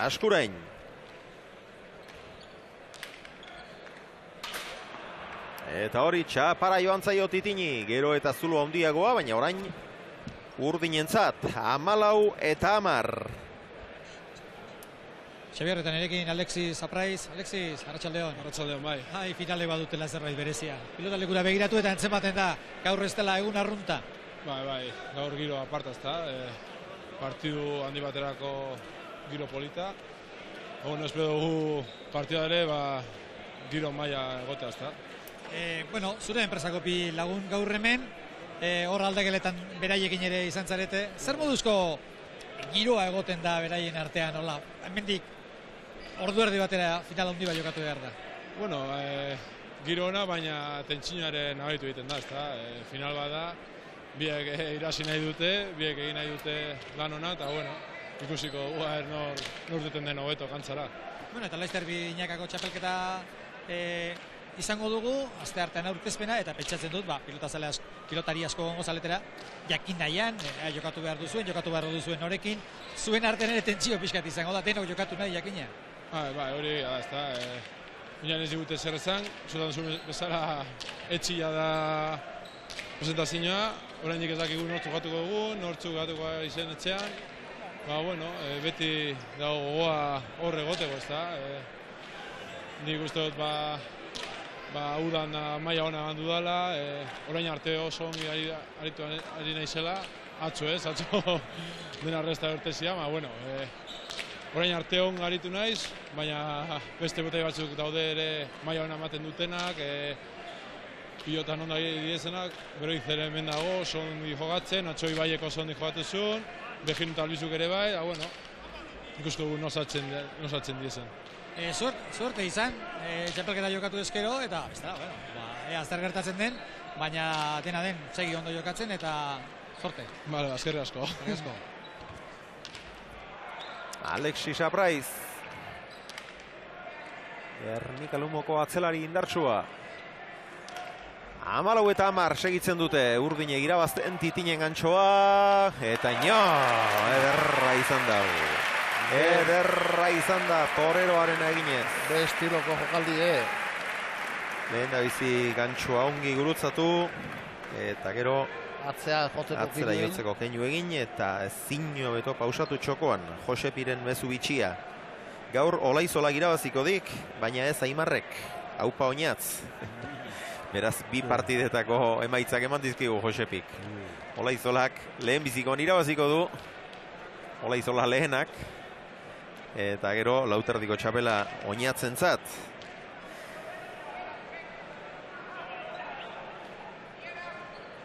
Askurain. Eta hori txapara joan zaio Titini, gero eta zulo handiagoa, baina orain Urdinentzat, 14 eta 10. Xabierretan erekin Alexis Apraiz. Alexis, arratsaldeon. Arratsaldeon, bai. Finale badutela zerbait berezia. Pilotalekura begiratu eta entzematen da gaur ez dela egun arrunta. Bai, gaur giro aparta ezta. Partidu handi baterako giro polita. Egun espero dugu partida ere, giro maila egotea ezta. Zure enpresako bi lagun gaur hemen. Hor aldageletan beraiekin ere izan zarete. Zer moduzko giroa egoten da beraien artean, hola? Hemendik ordu erdi batera final handi bat jokatu behar da. Giro ona, baina tentsinoaren nabaritu egiten da, ezta? Final bat da, biek irasi nahi dute, biek egin nahi dute lan ona, eta ikusiko nor duten den hobeto kantzara. Eta Laster Binakako txapelketa izango dugu, aste artean aurkezpena, eta pentsatzen dut, pilotari asko gongo zaletera, jakin nahian, jokatu behar duzuen norekin, zuen artean ere tentsio pixkat izango da, denok jokatu nahi jakina. Hori, ez da, unean ez digute zer ezan, zutan zuen bezala etxila da presentazioa, oraindik ez dakigu nortzuk gatuko dugu, nortzuk gatuko izen etxean, beti dago gogoa hor egoteko, ez da, nik uste dut, udan maila ona bandu dela, orain arte oso ongi ari naizela, atzo dena resta bertezia, orain arte on aritu naiz, baina beste botai batzuk daude ere maila ona ematen dutenak, pilotan ondo diezenak, Beroitz ere hemen dago, oso ongi jogatzen, atzo Ibaiek oso ongi jogatu zuen, Begin eta Albizuk ere bai, ikusko gu nosatzen diezen. Suerte izan, txapelketa jokatu ezkero, eta ea zer gertatzen den, baina dena den segi ondo jokatzen, eta suerte. Eskerrik asko. Alexis Apraiz. Gernika Lumoko atzelari indartsua. 14 eta 10 segitzen dute, Urdine irabazten Titinen gantxoa, eta ederra izan dago. Ederra izan da, toreroaren eginez. Bestiloko jokaldi, Lehen da bizi gantxoa ongi gurutzatu, eta gero Atzera jotzeko keinu egin, eta ezin hobeto pausatu txokoan, Josepiren mezu bitxia. Gaur Olaizolak irabaziko dik, baina ez Aimarrek, haupa oinatz. Beraz, bi partidetako emaitzak eman dizkigu Josepik. Olaizolak lehen bizikoan irabaziko du, Olaizola lehenak, eta gero Lauterdiko txapela oinatzentzat.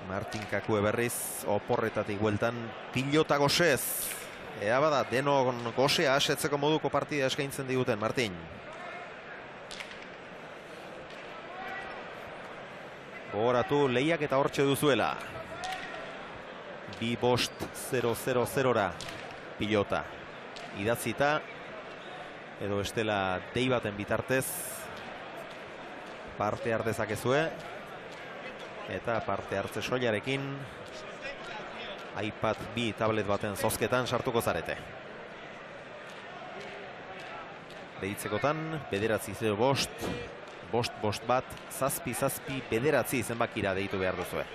Martin Kakue berriz oporretatik bueltan pilota gosez. Ea bada, denon gosea asetzeko moduko partida eskaintzen diguten, Martin. Gogoratu, lehiak eta hortxe duzuela. 2-5-0-0-0-ra pilota. Idatzita, edo estela dei baten bitartez parte hartezakezue. Eta parte hartze soilarekin iPad 2 tablet baten zozketan sartuko zarete. Deitzekotan, bederatzi 0-5, 5-5-1, 7-7, bederatzi zenbakira deitu behar duzue.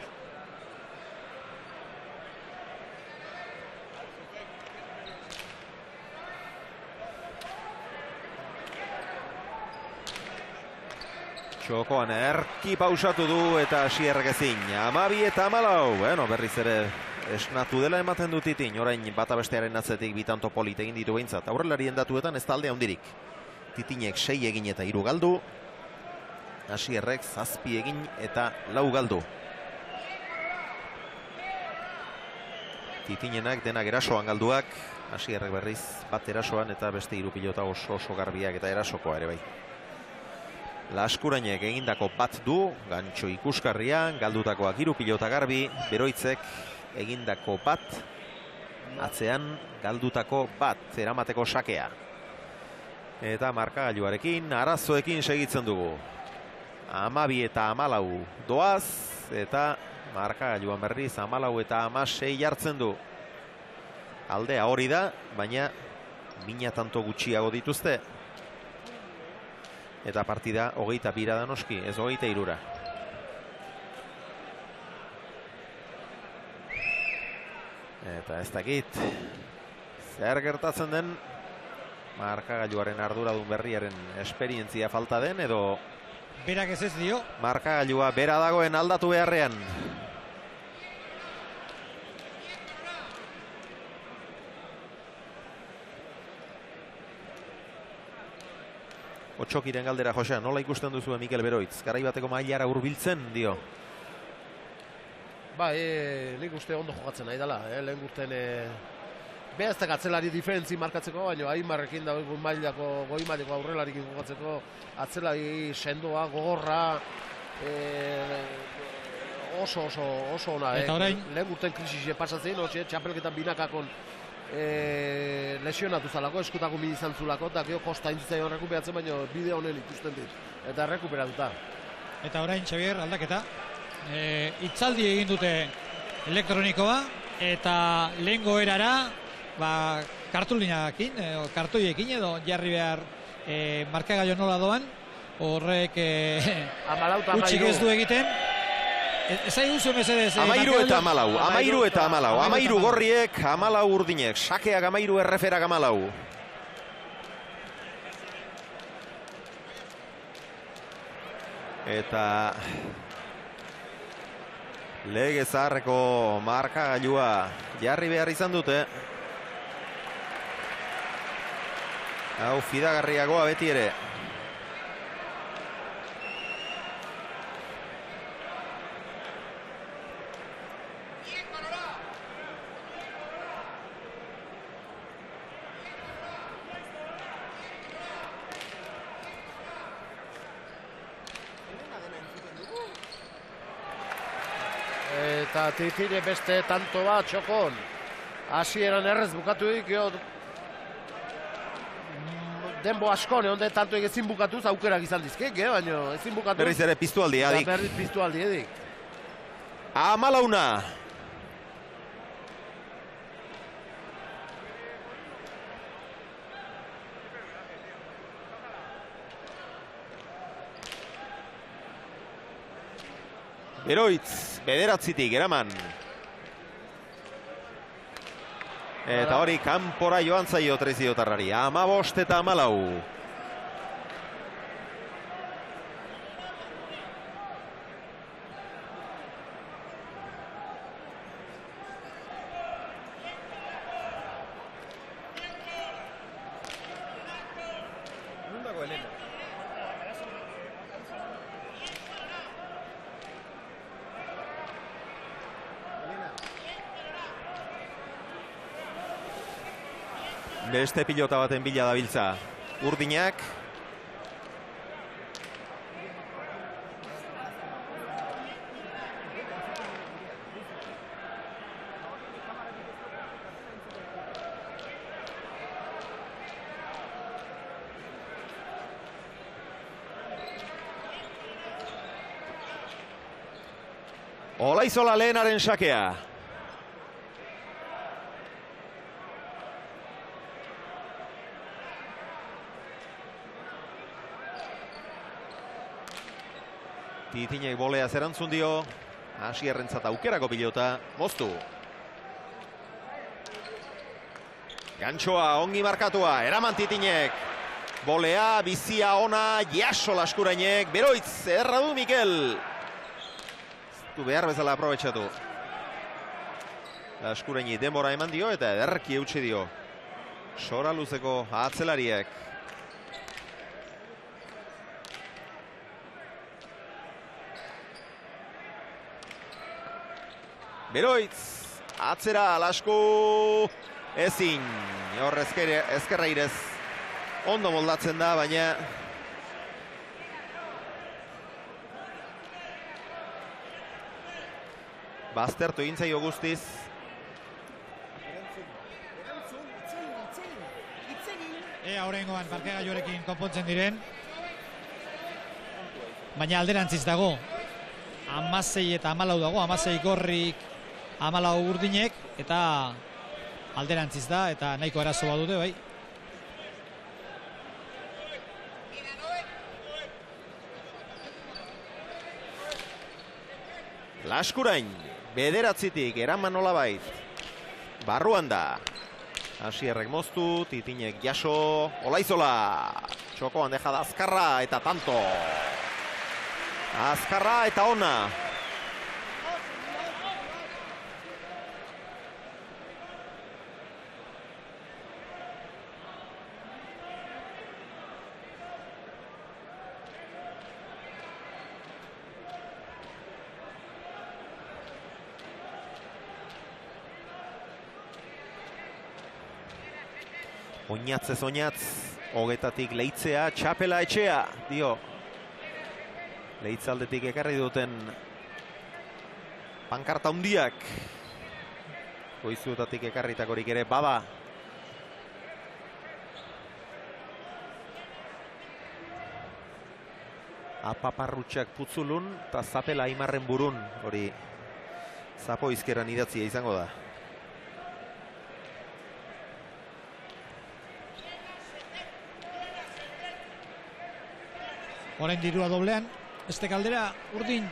Txokoan erki pausatu du eta Asierrek ezin. 12 eta 14. Bueno, berriz ere esnatu dela ematen du Titin. Orain bata bestearen atzetik bitanto polit egin ditu behintzat. Aurrelarien datuetan ez talde handirik. Titinek 6 egin eta 3 galdu. Asierrek 7 egin eta 4 galdu. Titinenak denak erasoan galduak. Asierrek berriz bat erasoan eta beste 3 pilota oso garbiak eta erasokoa ere bai. Laskurainek egindako bat du, gantxo ikuskarria, galdutakoak 3 pilota garbi, Beroitzek egindako bat, atzean galdutako bat, eramateko sakea. Eta markagailuarekin, arazoekin segitzen dugu. 12 eta 14 doaz, eta markagailuan berriz 14 eta 16 jartzen du. Aldea hori da, baina mina tanto gutxiago dituzte. Eta partida 22 da noski, ez 23. Eta ez dakit zer gertatzen den, markagailuaren arduradun berriaren esperientzia falta den, edo berak ez dio. Markagailua bera dagoen aldatu beharrean. Otxokiren galdera, Josea, nola ikusten duzu Mikel Beroitz? Garaibateko mailara hurbiltzen dio. Nik uste ondo jokatzen nahi dela. Lehen gurten behaztek atzelari diferentzi markatzeko, baina Aimarrekin da goi mailako aurrelarikin jokatzeko, atzelari sendoa, gogorra, oso ona. Eta orain? Lehen gurten krisixe pasatzen, txapelketan binakakon lesionatu zalako, eskutako mini izan zulako, eta geho kosta intzitzaion rekuperatzen, baina bide honen ikusten dit, eta rekuperatuta. Eta orain, Xavier, aldaketa, itzaldi egin dute elektronikoa, eta lehengo erara, kartulinakin, kartoiekin edo jarri behar markagailo nola doan, horrek utxik ez du egiten. Ez aiguzu mesedez. 13 eta 14, 13 eta 14, 13 gorriek, 14 urdinek, sakeak 13, erreferak 14. Eta lege zaharreko markagailua jarri behar izan dute. Hau fidagarriagoa beti ere. Eta Titine beste tanto bat txokon. Hasieran errez bukatu dik, denbo askone, onde tanto ezin bukatuz aukerak izan dizkek, baina ezin bukatuz. Berriz ere piztu aldi, adik. Berriz piztu aldi, edik. 14. Beroitz, bederatzitik, eraman. Eta hori kanpora joan zaio Treziotarrari. 15 eta 14. Beste pilota baten bila dabiltza. Urdinak. Olaizola lehenaren sakea. Titinek bolea zerantzun dio. Asierrentzat aukerako pilota. Moztu. Gantxoa ongi markatua. Eraman Titinek. Bolea, bizia ona, jaso Laskurainek. Beroitz, ederra du Mikel. Du behar bezala aprobetxatu. Laskuraini denbora eman dio eta ederki eutxe dio. Sora luzeko atzelariek. Beroitz, atzera Lasku ezin. Hor ezkerra irez ondo moldatzen da, baina baztertu egin zaio guztiz. Horrengoan parkegailuarekin konpontzen diren. Baina alderantziz dago. 16 eta 14 dago, 16 gorrik, 14 urdinek, eta alderantziz da, eta nahiko arazo badute, bai. Laskurain, bederatzitik, eraman nolabait. Barruan da. Asierrek moztu, Titinek jaso, Olaizola. Txokoan deja da Azkarra eta tanto. Azkarra eta ona. Oinatzez oinatz, hogetatik Leitzea, txapela etxea, dio. Leitzaldetik ekarri duten pankarta hundiak. Goizuetatik ekarritakorik ere bada. Apaparrutxak putzulun eta zapela Aimarren burun. Hori zapo izkeran idatzia izango da. Orain dirua doblean, beste kaldera, Urdin.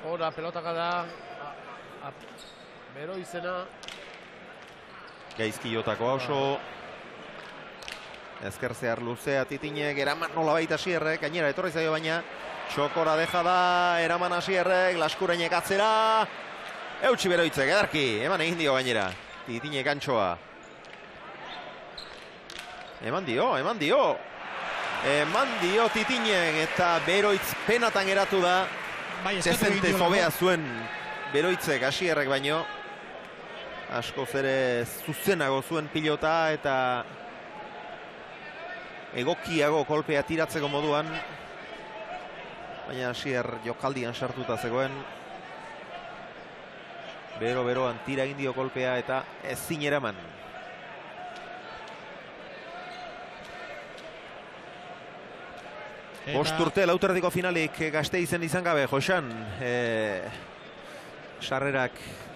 Hora, pelotaka da. Bero izena. Gaizkilotako oso. Ezker zehar luzea Titinek, eraman nolabait Asierrek, gainera etorri zaio baina. Txokora deja da, eraman Asierrek, Laskurainek atzera. Eutsi Beroitzek, edarki, eman egin dio gainera. Titinek Gantxoa. Eman dio. Eman dio Titinek eta Beroitz penatan geratu da. Zezente zobea zuen Beroitzek Asierrek baino. Askoz ere zuzenago zuen pilota eta egokiago kolpea tiratzeko moduan. Baina Asier jokaldian sartuta zegoen. Bero-beroan tira egin dio kolpea eta ezin eraman. Bost urte lauterdiko finalik Gasteizen izan gabe, Josan. sarrerak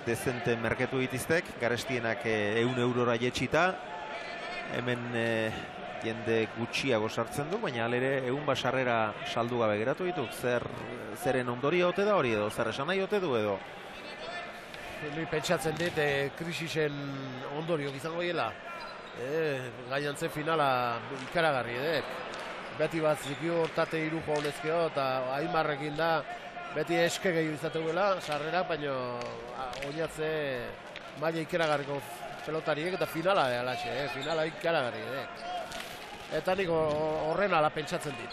dezente merketu ditiztek, garestienak 100 eurora jetxita, hemen jende gutxiago sartzen du, baina alere 100 sarrera saldu gabe geratu ditu, zeren ondorio ote da hori edo, zer esan nahi ote du edo? Ni pentsatzen dit, krisisen ondorio izango diela. Gainantze finala ikaragarri edek. Beti bat zikio hortate iruko honezkeo, eta Aimarrekin da, beti eske gehiago izateguela, sarrerak, baina oinatze maila ikaragarriko pelotariek, eta finala alaxe, finala ikaragarri edek. Eta nik horren ala pentsatzen dit.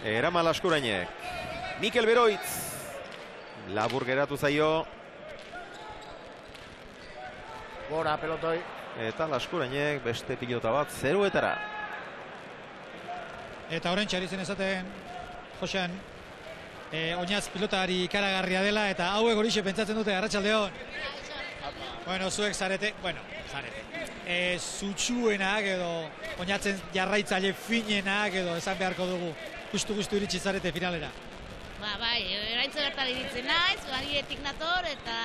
Erama Laskurainek. Mikel Beroitz. Labur geratu zaio. Gora pelotoi. Eta Laskurainek beste pilota bat 0-etara. Eta orain txari zen esaten, Josean, oinaz pilotari ikaragarria dela, eta hauek horixe pentsatzen dute, Arratsaldeon. Bueno, zuek zarete. Zutsuenak edo oinatzen jarraitzaile finenak edo esan beharko dugu. Justu iritsi zarete finalera. Bai, oraintxe bertan iritzen naiz, barietik nator, eta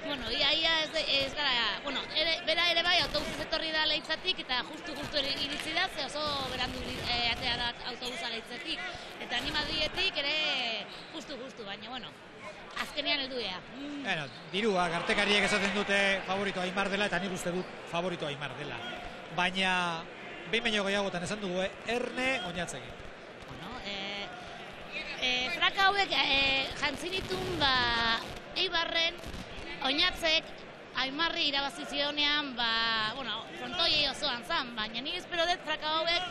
bueno, ia ez gara, bueno, bera ere bai autobusez etorri da Leitzatik, eta justu iritsi da, ze oso berandu atea da autobusa Leitzatik, eta ni Madridetik ere justu, baina, bueno, azkenean heldu ea. Bueno, dirua, gartekariek esaten dute favorito Aimar dela, eta nik uste dut favorito Aimar dela. Baina, behin baino gehiagotan esan dugu, Erne oinatzekin. Fraka hauek jantzinitun Eibarren oinatzek Aimarri irabazi zionean, frontoiei osoan zan, baina nik espero dut fraka hauek,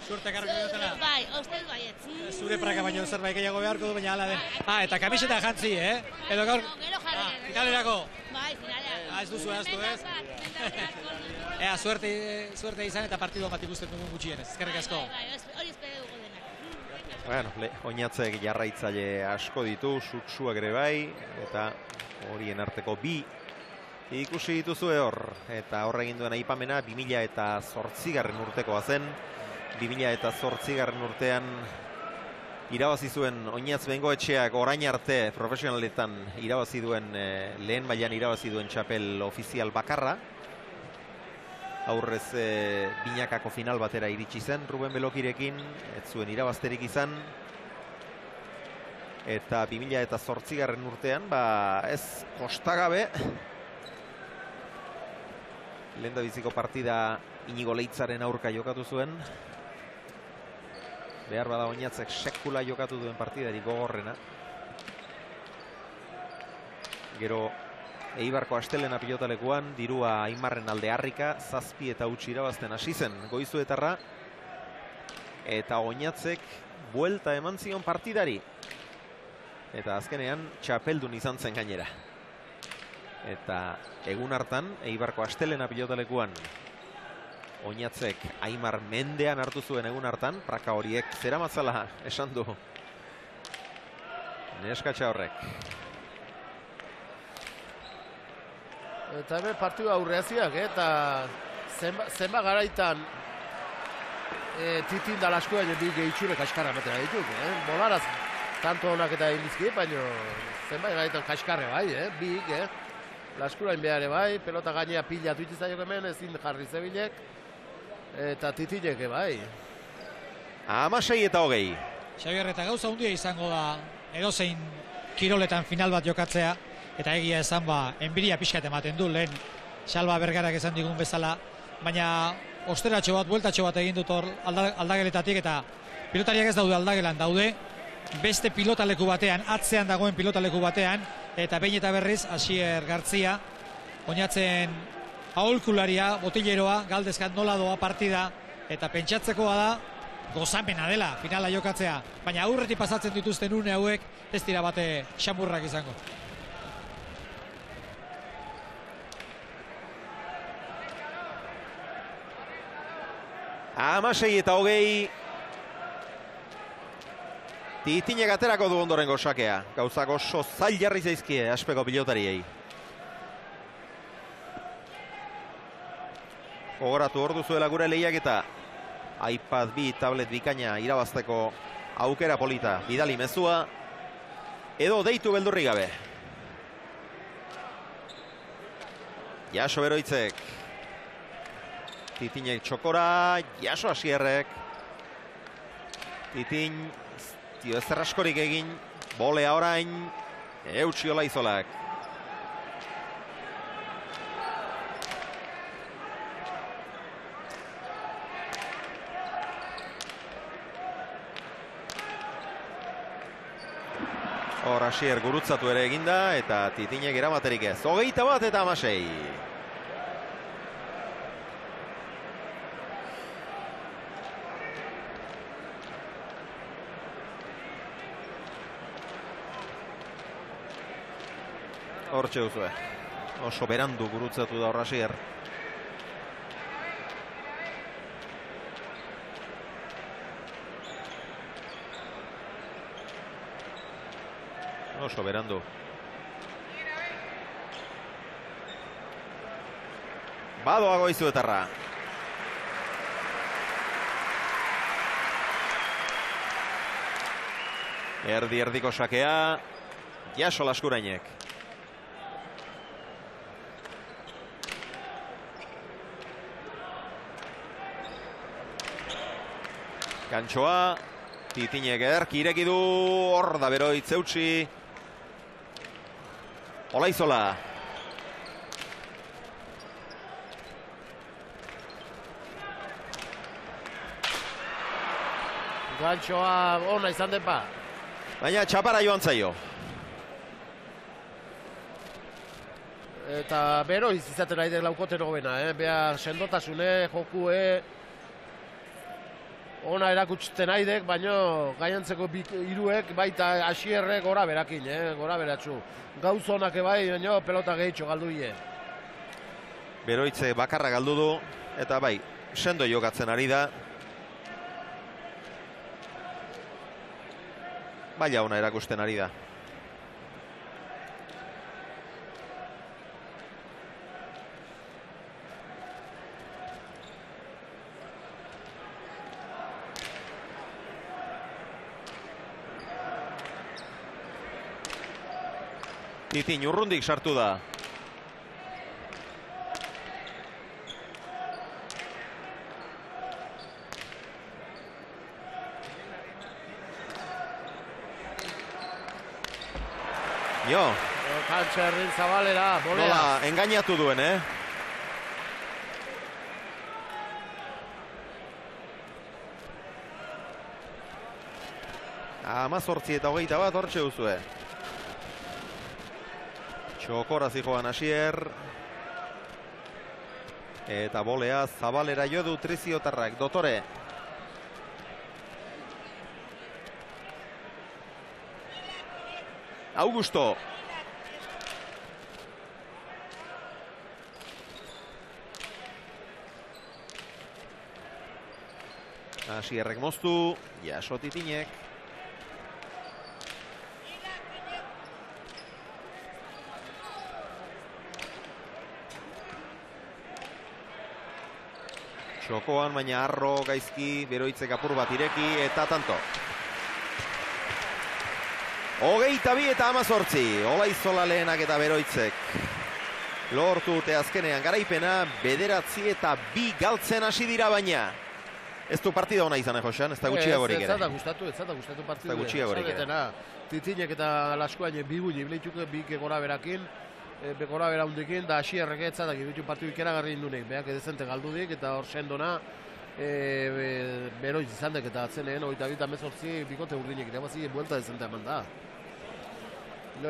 Suerte karriko dutela? Bai, uste baietz. Zure fraka baino zerbait gehiago beharko du, baina hala den. Eta kamiseta jantzi, Edo gaur... Gero jarri. Finalerako? Bai, finalean. Ez duzu ahaztu, ez? Suerte izan eta partidu bat ikusten dugun gutxienez. Eskerrik asko. Bai, hori espero dugu dena. Bueno, oinatzek jarraitzaile asko ditu, sutsuak ere bai, eta horien arteko bi ikusi dituzue hor. Eta horre egin duen aipamena 2008 urtekoa zen. 2008 urtean irabazi zuen Oinatz Bengoetxeak orain arte profesionaletan irabazi duen, lehen mailan irabazi duen txapel ofizial bakarra. Aurrez binakako final batera iritsi zen Ruben Belokirekin, ez zuen irabazterik izan. Eta 2008 urtean, ez kostagabe, lehendabiziko partida Inigo Leitzaren aurka jokatu zuen. Behar bada Oinatzek sekula jokatu duen partidari gogorrena. Gero Eibarko Astelena pilotalekuan, dirua Aimarren alde harrika, 7 eta utzi irabazten hasi zen Goizuetarra. Eta Oinatzek buelta eman zion partidari. Eta azkenean txapeldun izan zen gainera. Eta egun hartan, Eibarko Astelena pilotalekuan, Oinatzek Aimar mendean hartu zuen egun hartan, praka horiek zeramatzala esan du neskatxa horrek. Eta hemen partidu aurreaziak, eta zenba garaitan titin da lasko baina bi gehitxure kaskarra metera ditut. Bolaraz, tanto honak eta indizki, baina zenba garaitan kaskarre bai, bik, laskurain behare bai, pelota gainea pila tuitizaiok hemen, ezin jarri zebilek, eta titineke bai. 16 eta 20. Xabier, eta gauza hundia izango da edozein kiroletan final bat jokatzea, eta egia esan enbiria pixkat ematen du, lehen Xalba Bergarak esan digun bezala, baina osteratxo bat, bueltatxo bat egin dut hor aldageletatik, eta pilotariak ez daude aldagelan, daude beste pilotaleku batean, atzean dagoen pilotaleku batean, eta behin eta berriz, Asier Gartzia, Oinatzen aholkularia, botileroa, galdezkat nola doa partida, eta pentsatzekoa da, gozamena dela finala jokatzea, baina aurretik pasatzen dituzten une hauek, ez dira bate xamurrak izango. Amasei eta 20. Titinek aterako du ondorengo sakea. Gauzak oso zail jarri zaizkie Aspeko pilotariei. Gogoratu hor duzuela gure lehiak eta iPad 2 tablet bikaina irabazteko aukera polita, bidali mezua, edo deitu beldurri gabe. Jaso Beroitzek. Titinek txokora, Jaso Asierrek. Titin, ez zer askorik egin, bolea orain, eutsi Olaizolak. Hor Asier gurutzatu ere eginda eta Titinek eramaterik ez. 21 eta 16. Hortxe duzue. Oso berandu gurutzatu da hor Asier. Oso berandu. Badoa Goizuetarra. Erdi-erdiko sakea, Jaso Laskurainek. Kantxoa, Titinek ederki ireki du, hor da Beroitz eutsi. Olaizola. Gantxoa ona izan denpa. Baina txapara joan zaio. Eta Beroiz izaten nahi den laukotero bena, Bea sendotasune, jokue, ona erakutzen nahi baino gainantzeko hiruek baita Asierrek gora berakin, gora beratxu. Gauz onak bai, baino pelota gehitxo galdu hie. Beroitze bakarra galdu du, eta bai, sendo jokatzen ari da. Baila ona erakusten ari da. Titin urrundik sartu da. Jo. Kantxerrin zabalera, bolea. Nola, engainatu duen, Amazortzi eta 21 hortxe duzue. Txokora zijoan Asier. Eta bolea zabalera jo du Triziotarrak, Dotore. Augusto. Asierrek moztu, Jaso Titinek. Txokoan, baina arro gaizki, Beroitzek apur bat ireki, eta tanto. 22 eta 18, Olaizola lehenak eta Beroitzek. Lortu dute azkenean garaipena, 9 eta 2 galtzen hasi dira baina. Ez du partida ona izan, Josean, ez da gutxiagorik ere. Ez da gustatu partida. Ez da gutxiagorik ere. Titinek eta Laskuain bibuli, bleituke bik gora berakin. Bekora bera hundekin, da Asierrek etzatak irutu partidu ikeragarri indunek, behak edezente galdudik, eta hor sendona Beroiz izan dek, eta atzeneen, 22-18 bikote urdinek, irabazi, buelta dezente eman da.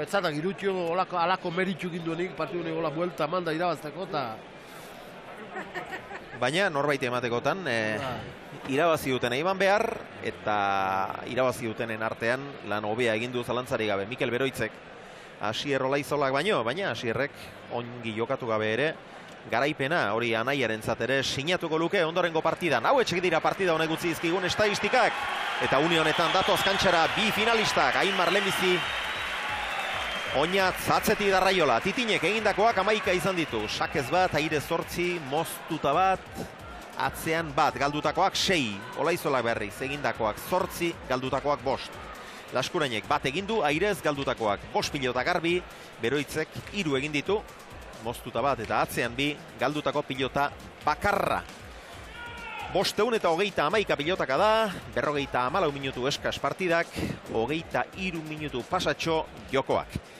Etzatak irutu alako meritu ginduenik, partidu nik gola buelta eman da irabazteko, eta... Baina norbait ematekotan, irabazi duten eman behar, eta irabazi dutenen artean lan hobea egin du zalantzari gabe, Mikel Beroitzek. Asier Olaizolak baina Asierrek ongi jokatu gabe ere, garaipena hori anaiaren ere sinatuko luke ondorengo partidan. Hau etxek dira partida honek utzi izkigun estadistikak. Eta unionetan datoz kantxara bi finalistak, Aimar lehenbizi, Oñatz atzetik Darraiola. Titinek egindakoak 11 izan ditu. Sakez bat, aire 8, moztuta bat, atzean bat, galdutakoak 6, Olaizola berriz, egindakoak 8, galdutakoak 5. Laskurainek bat egindu, Airez galdutakoak 5 pilota garbi, Beroitzek 3 egin ditu, moztuta bat eta atzean 2, galdutako pilota bakarra. 511 pilotaka da, 54 minutu eskas partidak, 23 minutu pasatxo jokoak.